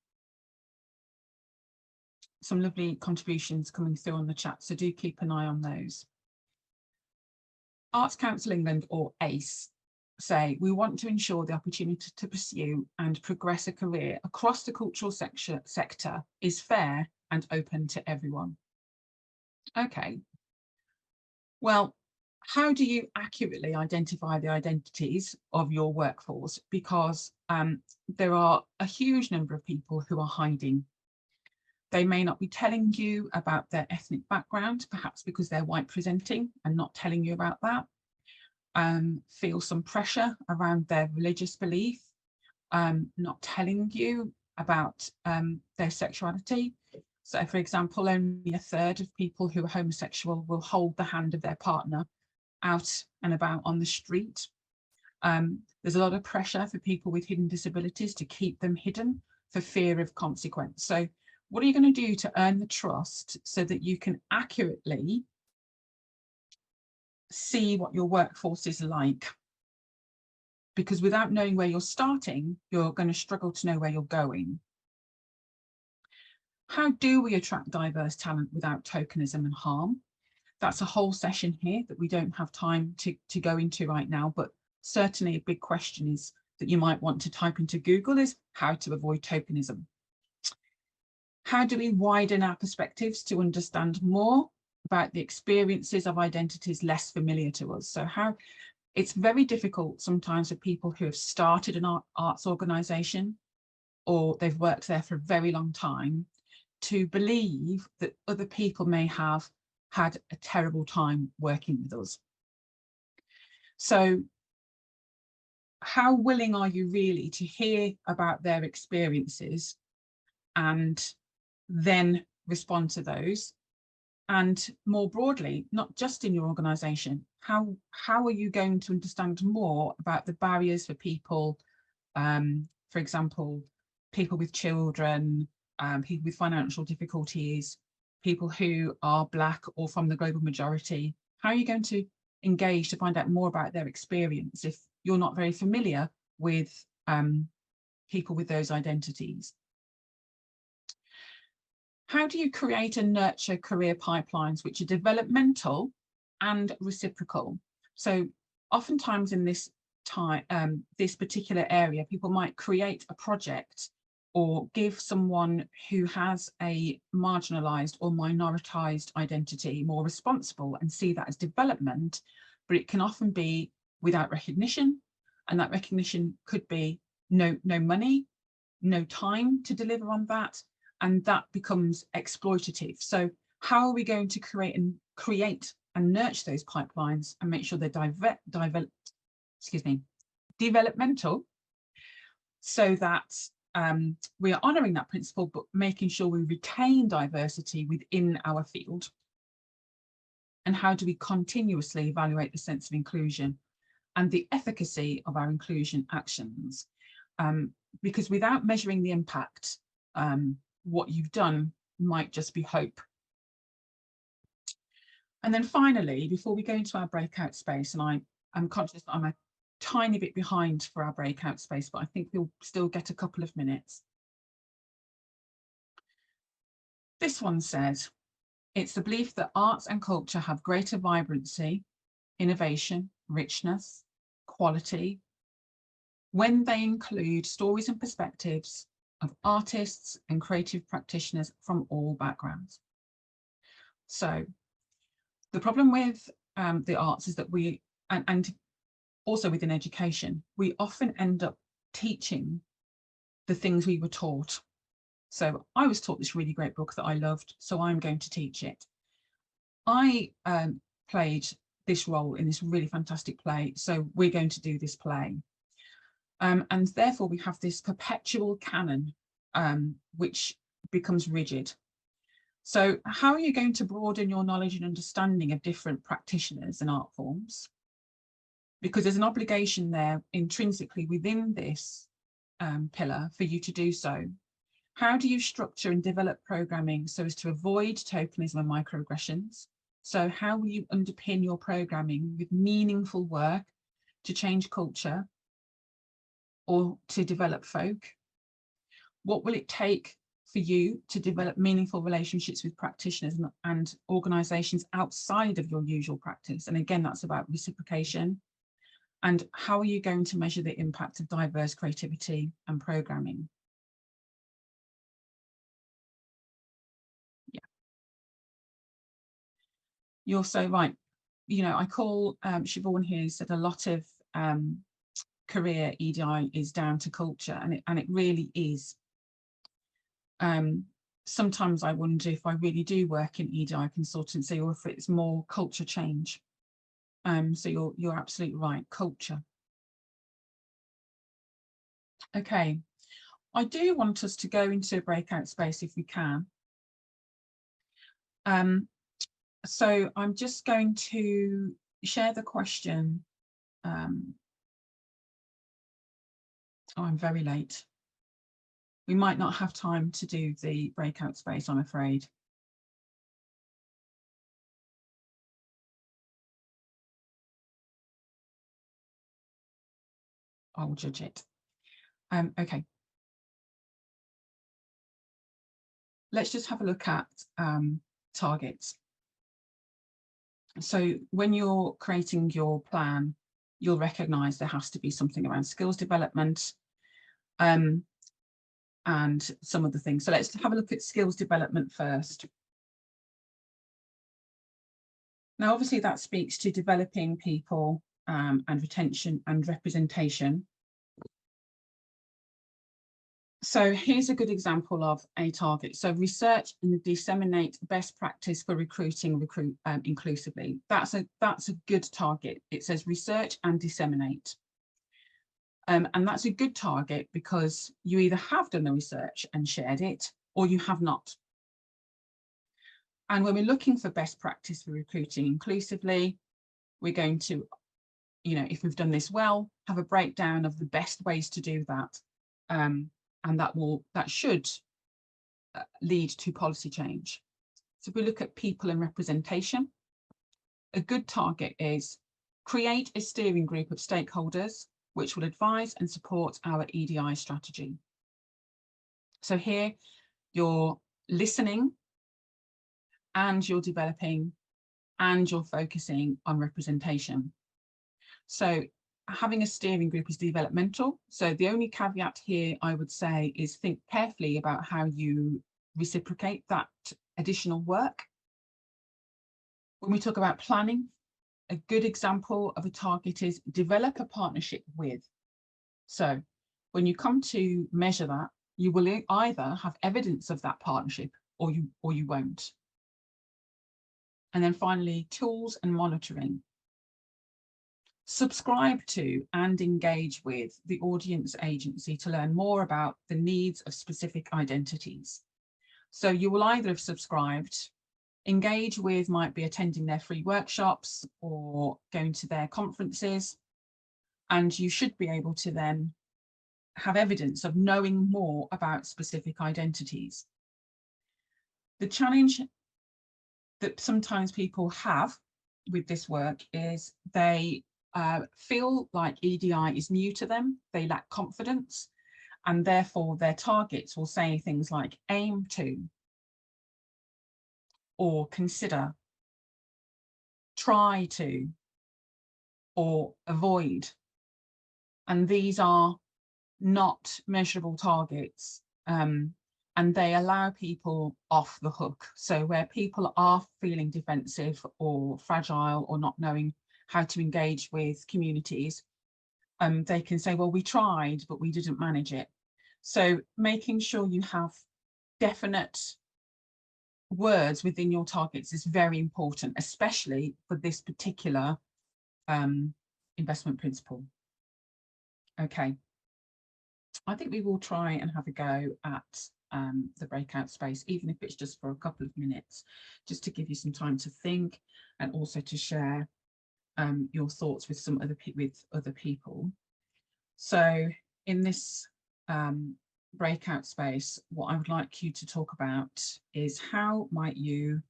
some lovely contributions coming through on the chat, so do keep an eye on those. Arts Council England, or ACE, say we want to ensure the opportunity to pursue and progress a career across the cultural sector is fair and open to everyone. Okay, well, how do you accurately identify the identities of your workforce? Because there are a huge number of people who are hiding. They may not be telling you about their ethnic background, perhaps because they're white presenting and not telling you about that. Feel some pressure around their religious belief, not telling you about their sexuality. So, for example, only a third of people who are homosexual will hold the hand of their partner out and about on the street. There's a lot of pressure for people with hidden disabilities to keep them hidden for fear of consequence. So what are you going to do to earn the trust so that you can accurately see what your workforce is like? Because without knowing where you're starting, you're going to struggle to know where you're going. How do we attract diverse talent without tokenism and harm? That's a whole session here that we don't have time to go into right now, but certainly a big question is that you might want to type into Google is how to avoid tokenism. How do we widen our perspectives to understand more about the experiences of identities less familiar to us? So it's very difficult sometimes for people who have started an arts organisation or they've worked there for a very long time to believe that other people may have had a terrible time working with us. So how willing are you really to hear about their experiences and then respond to those? And more broadly, not just in your organisation, how are you going to understand more about the barriers for people, for example, people with children, people with financial difficulties, people who are Black or from the global majority? How are you going to engage to find out more about their experience if you're not very familiar with people with those identities? How do you create and nurture career pipelines which are developmental and reciprocal? So oftentimes in this this particular area, people might create a project or give someone who has a marginalised or minoritized identity more responsible and see that as development, but it can often be without recognition, and that recognition could be no money, no time to deliver on that, and that becomes exploitative. So how are we going to create and nurture those pipelines and make sure they're developmental, so that we are honouring that principle, but making sure we retain diversity within our field? And how do we continuously evaluate the sense of inclusion and the efficacy of our inclusion actions? Because without measuring the impact, what you've done might just be hope. And then finally, before we go into our breakout space, and I'm conscious that I'm a tiny bit behind for our breakout space, but I think we'll still get a couple of minutes. This one says, it's the belief that arts and culture have greater vibrancy, innovation, richness, quality, when they include stories and perspectives of artists and creative practitioners from all backgrounds. So the problem with the arts is that and also within education, we often end up teaching the things we were taught. So I was taught this really great book that I loved, so I'm going to teach it. I played this role in this really fantastic play, so we're going to do this play. And therefore we have this perpetual canon, which becomes rigid. So how are you going to broaden your knowledge and understanding of different practitioners and art forms? Because there's an obligation there intrinsically within this pillar for you to do so. How do you structure and develop programming so as to avoid tokenism and microaggressions? So how will you underpin your programming with meaningful work to change culture or to develop folk? What will it take for you to develop meaningful relationships with practitioners and organisations outside of your usual practice? And again, that's about reciprocation. And how are you going to measure the impact of diverse creativity and programming? Yeah. You're so right. You know, I call Siobhan here said a lot of career EDI is down to culture, and it really is. Sometimes I wonder if I really do work in EDI consultancy or if it's more culture change. So you're absolutely right, culture. Okay, I do want us to go into a breakout space if we can. So I'm just going to share the question. Oh, I'm very late. We might not have time to do the breakout space, I'm afraid. I'll judge it. Okay. Let's just have a look at targets. So when you're creating your plan, you'll recognise there has to be something around skills development and some of the things. So let's have a look at skills development first. Now, obviously, that speaks to developing people and retention and representation. So here's a good example of a target. So research and disseminate best practice for recruiting inclusively. That's a good target. It says research and disseminate. And that's a good target because you either have done the research and shared it or you have not. And when we're looking for best practice for recruiting inclusively, we're going to, you know, if we've done this well, have a breakdown of the best ways to do that. And that should lead to policy change. So if we look at people and representation, a good target is create a steering group of stakeholders which will advise and support our EDI strategy. So here you're listening and you're developing and you're focusing on representation. So having a steering group is developmental. So the only caveat here I would say is think carefully about how you reciprocate that additional work. When we talk about planning, a good example of a target is develop a partnership with. So when you come to measure that, you will either have evidence of that partnership or you won't. And then finally, tools and monitoring. Subscribe to and engage with the audience agency to learn more about the needs of specific identities. So you will either have subscribed, engage with might be attending their free workshops or going to their conferences, and you should be able to then have evidence of knowing more about specific identities. The challenge that sometimes people have with this work is they feel like EDI is new to them, they lack confidence, and therefore their targets will say things like aim to, or consider, try to, or avoid. And these are not measurable targets, and they allow people off the hook. So where people are feeling defensive or fragile or not knowing how to engage with communities, they can say, well, we tried, but we didn't manage it. So making sure you have definite words within your targets is very important, especially for this particular investment principle. Okay, I think we will try and have a go at the breakout space, even if it's just for a couple of minutes, just to give you some time to think and also to share your thoughts with other people. So in this breakout space, what I would like you to talk about is how might you,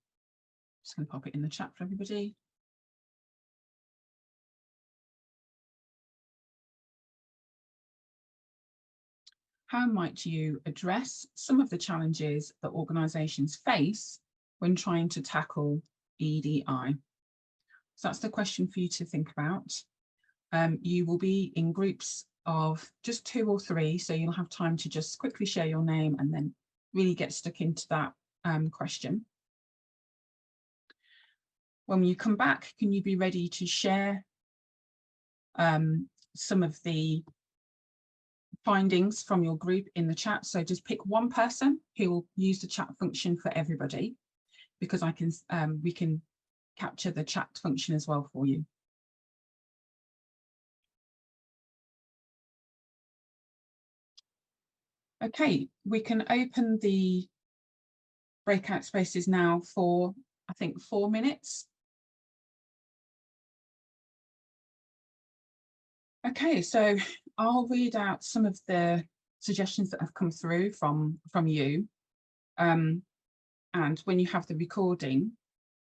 just going to pop it in the chat for everybody. How might you address some of the challenges that organisations face when trying to tackle EDI? So that's the question for you to think about. You will be in groups of just 2 or 3, so you'll have time to just quickly share your name and then really get stuck into that question. When you come back, can you be ready to share some of the findings from your group in the chat? So just pick one person who will use the chat function for everybody, because we can capture the chat function as well for you. Okay, we can open the breakout spaces now for, I think, 4 minutes. Okay, so I'll read out some of the suggestions that have come through from you. And when you have the recording,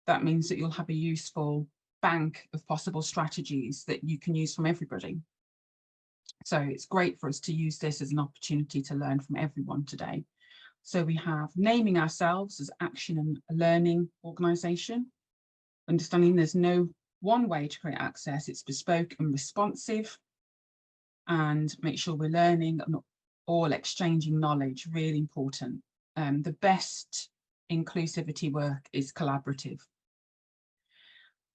that means that you'll have a useful bank of possible strategies that you can use from everybody. So it's great for us to use this as an opportunity to learn from everyone today. So we have naming ourselves as action and learning organisation, understanding there's no one way to create access, it's bespoke and responsive, and make sure we're learning and all exchanging knowledge, really important. The best inclusivity work is collaborative.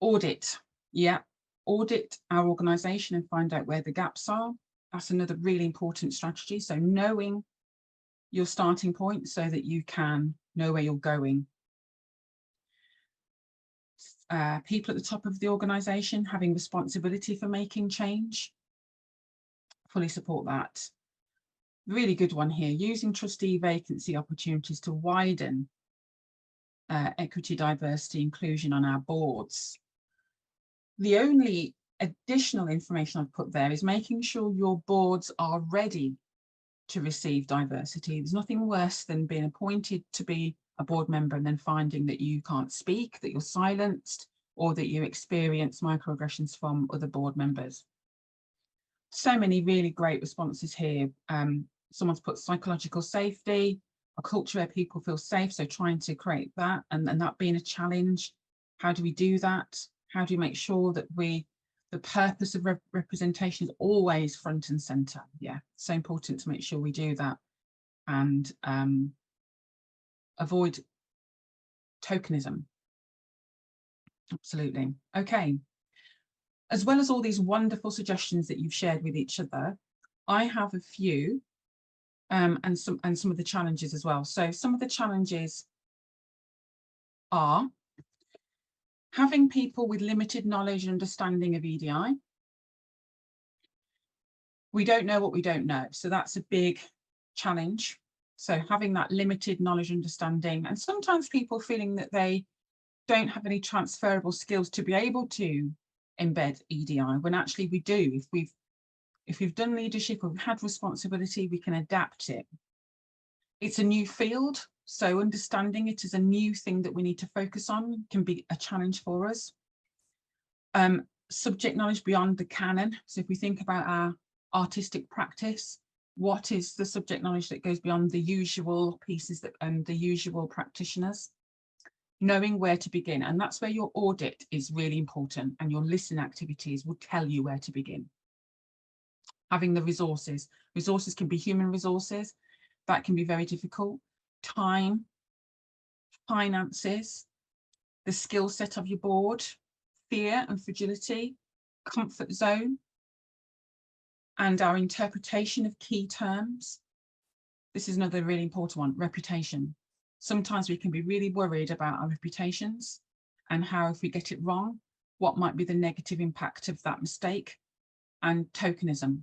Audit, yeah, audit our organisation and find out where the gaps are. That's another really important strategy. So knowing your starting point so that you can know where you're going. People at the top of the organisation having responsibility for making change. Fully support that. Really good one here, using trustee vacancy opportunities to widen equity, diversity, inclusion on our boards. The only additional information I've put there is making sure your boards are ready to receive diversity. There's nothing worse than being appointed to be a board member and then finding that you can't speak, that you're silenced, or that you experience microaggressions from other board members. So many really great responses here. Someone's put psychological safety, a culture where people feel safe, so trying to create that and that being a challenge. How do we do that? How do we make sure that the purpose of representation is always front and centre? Yeah, so important to make sure we do that and avoid tokenism. Absolutely. Okay. As well as all these wonderful suggestions that you've shared with each other, I have a few and some of the challenges as well. So some of the challenges are having people with limited knowledge and understanding of EDI. We don't know what we don't know, so that's a big challenge. So having that limited knowledge, understanding, and sometimes people feeling that they don't have any transferable skills to be able to embed EDI, when actually we do. If we've done leadership or we've had responsibility, we can adapt it. It's a new field, so understanding it as a new thing that we need to focus on can be a challenge for us. Subject knowledge beyond the canon. So if we think about our artistic practice, what is the subject knowledge that goes beyond the usual pieces and the usual practitioners? Knowing where to begin, and that's where your audit is really important, and your listening activities will tell you where to begin. Having the resources can be human resources, that can be very difficult. Time, finances, the skill set of your board, fear and fragility, comfort zone, and our interpretation of key terms. This is another really important one, reputation. Sometimes we can be really worried about our reputations and how, if we get it wrong, what might be the negative impact of that mistake, and tokenism.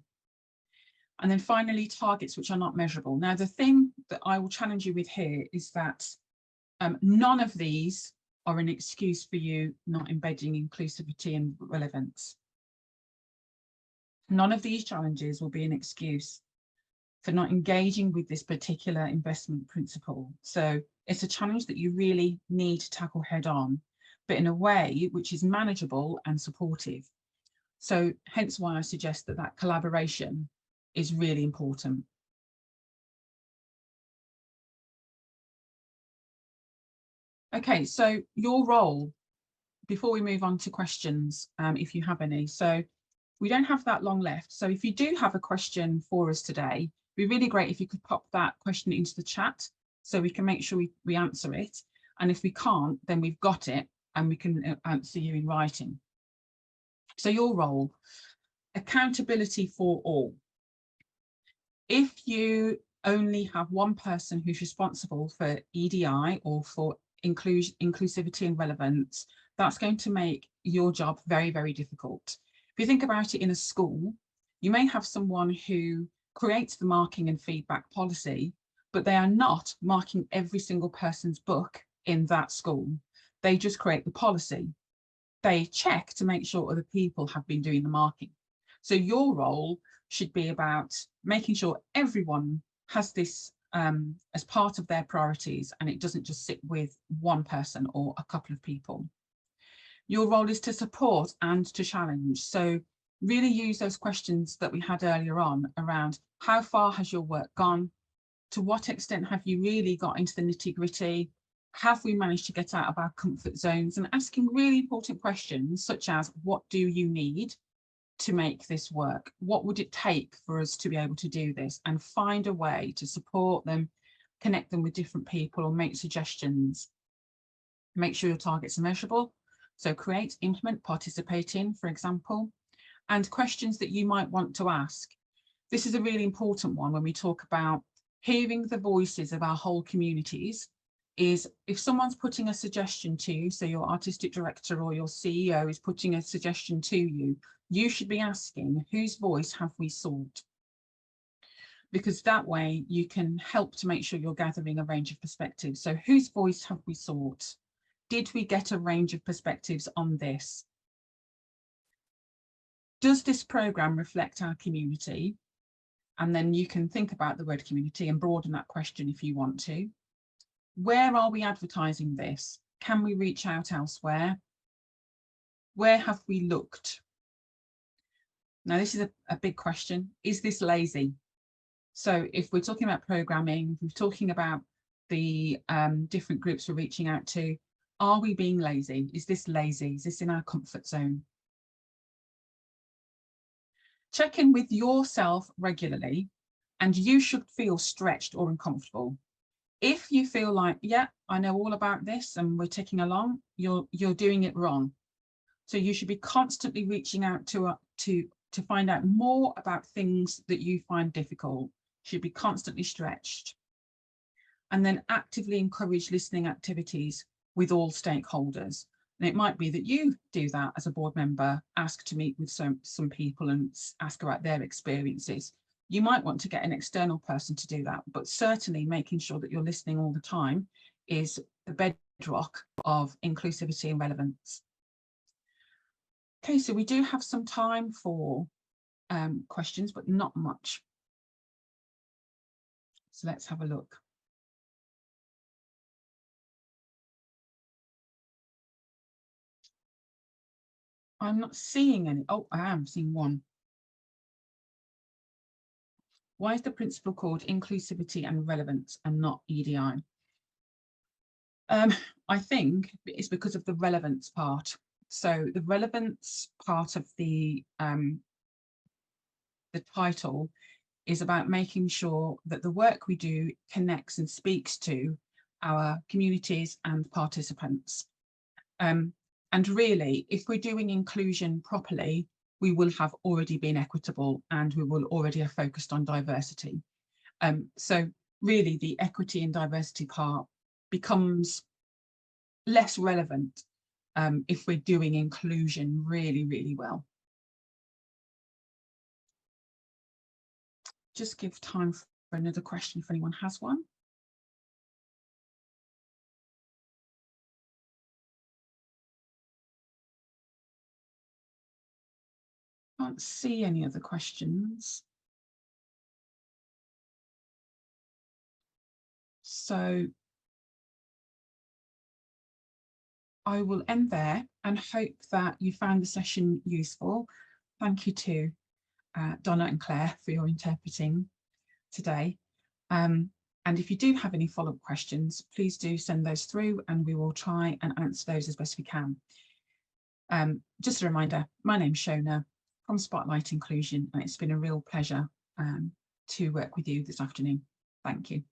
And then finally, targets which are not measurable. Now, the thing that I will challenge you with here is that none of these are an excuse for you not embedding inclusivity and relevance. None of these challenges will be an excuse for not engaging with this particular investment principle. So it's a challenge that you really need to tackle head on, but in a way which is manageable and supportive. So hence why I suggest that that collaboration is really important. Okay, so your role, before we move on to questions, if you have any. So we don't have that long left. So if you do have a question for us today, it'd be really great if you could pop that question into the chat so we can make sure we answer it. And if we can't, then we've got it and we can answer you in writing. So your role, accountability for all. If you only have one person who's responsible for EDI or for inclusivity and relevance, that's going to make your job very, very difficult. If you think about it in a school, you may have someone who creates the marking and feedback policy, but they are not marking every single person's book in that school. They just create the policy. They check to make sure other people have been doing the marking. So your role should be about making sure everyone has this as part of their priorities, and it doesn't just sit with one person or a couple of people. Your role is to support and to challenge. So really use those questions that we had earlier on around how far has your work gone? To what extent have you really got into the nitty-gritty? Have we managed to get out of our comfort zones? And asking really important questions such as, what do you need to make this work? What would it take for us to be able to do this? And find a way to support them, connect them with different people, or make suggestions. Make sure your targets are measurable. So create, implement, participate in, for example, and questions that you might want to ask. This is a really important one when we talk about hearing the voices of our whole communities. Is if someone's putting a suggestion to you, so your artistic director or your CEO is putting a suggestion to you, you should be asking, whose voice have we sought? Because that way you can help to make sure you're gathering a range of perspectives. So whose voice have we sought? Did we get a range of perspectives on this? Does this programme reflect our community? And then you can think about the word community and broaden that question if you want to. Where are we advertising this? Can we reach out elsewhere? Where have we looked? Now, this is a big question. Is this lazy? So if we're talking about programming, if we're talking about the different groups we're reaching out to, are we being lazy? Is this lazy? Is this in our comfort zone? Check in with yourself regularly, and you should feel stretched or uncomfortable. If you feel like, yeah, I know all about this and we're ticking along, you're doing it wrong. So you should be constantly reaching out to find out more about things that you find difficult. Should be constantly stretched. And then actively encourage listening activities with all stakeholders. And it might be that you do that as a board member, ask to meet with some people and ask about their experiences. You might want to get an external person to do that, but certainly making sure that you're listening all the time is the bedrock of inclusivity and relevance. Okay, so we do have some time for questions, but not much. So let's have a look. I'm not seeing any. Oh, I am seeing one. Why is the principle called inclusivity and relevance and not EDI? I think it's because of the relevance part. So the relevance part of the title is about making sure that the work we do connects and speaks to our communities and participants. And really, if we're doing inclusion properly, we will have already been equitable and we will already have focused on diversity. So really the equity and diversity part becomes less relevant if we're doing inclusion really, really well. Just give time for another question if anyone has one. Can't see any other questions. So I will end there and hope that you found the session useful. Thank you to Donna and Claire for your interpreting today. And if you do have any follow-up questions, please do send those through and we will try and answer those as best we can. Just a reminder, my name's Shona from Spotlight Inclusion, and it's been a real pleasure to work with you this afternoon. Thank you.